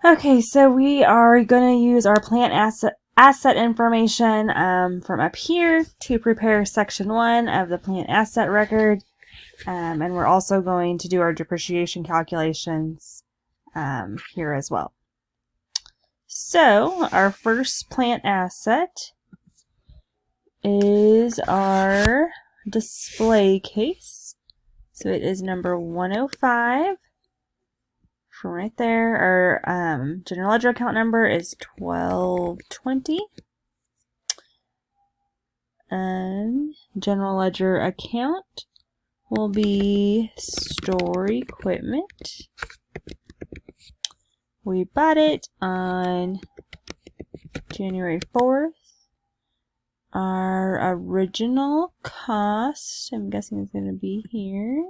Okay, so we are going to use our plant asset information from up here to prepare section 1 of the plant asset record. And we're also going to do our depreciation calculations here as well. So our first plant asset is our display case. So it is number 105. From right there, our general ledger account number is 1220. General ledger account will be store equipment. We bought it on January 4th. Our original cost, I'm guessing it's going to be here.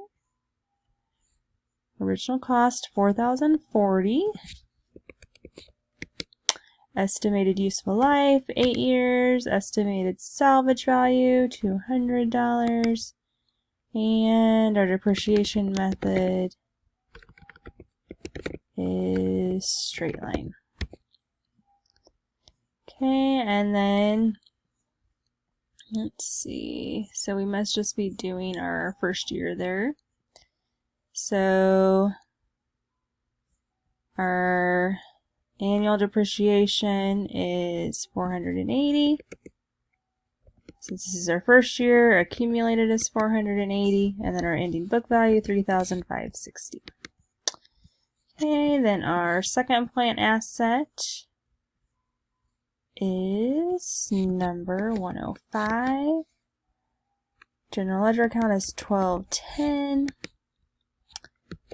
Original cost $4,040. Estimated useful life 8 years. Estimated salvage value $200. And our depreciation method is straight line. Okay, and then let's see. So we must just be doing our first year there. So our annual depreciation is $480. Since this is our first year, accumulated is $480, and then our ending book value $3,560. Okay, then our second plant asset is number 105. General ledger account is 1210.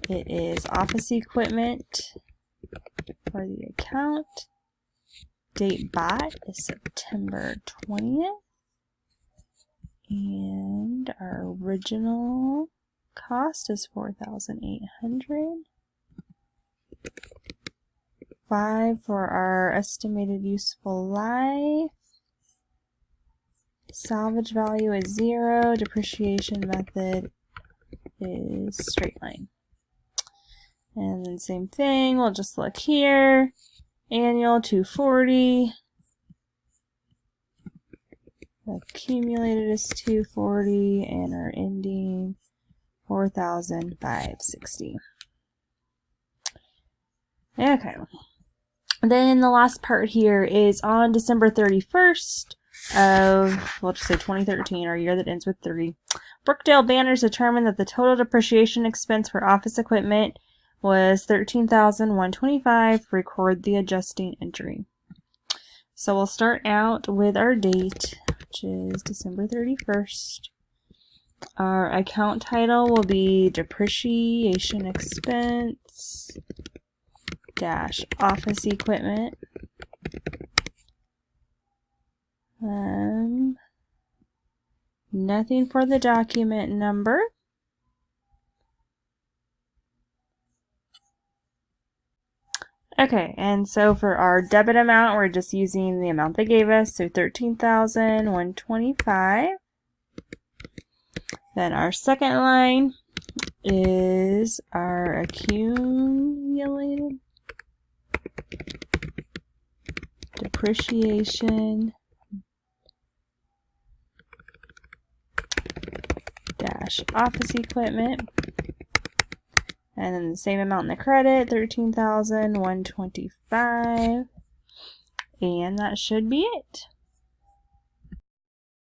It is office equipment for the account. Date bought is September 20th. And our original cost is $4,800. 5 for our estimated useful life. Salvage value is 0. Depreciation method is straight line. And then same thing, we'll just look here. Annual $240. Accumulated is $240, and our ending $4,560. Okay. Then the last part here is on December 31st of, we'll just say 2013, our year that ends with 3. Brookdale Banners determined that the total depreciation expense for office equipment was $13,125. Record the adjusting entry. So we'll start out with our date, which is December 31st. Our account title will be depreciation expense dash office equipment. Nothing for the document number. Okay, and so for our debit amount, we're just using the amount they gave us, so $13,125. Then our second line is our accumulated depreciation dash office equipment. And then the same amount in the credit, $13,125. And that should be it.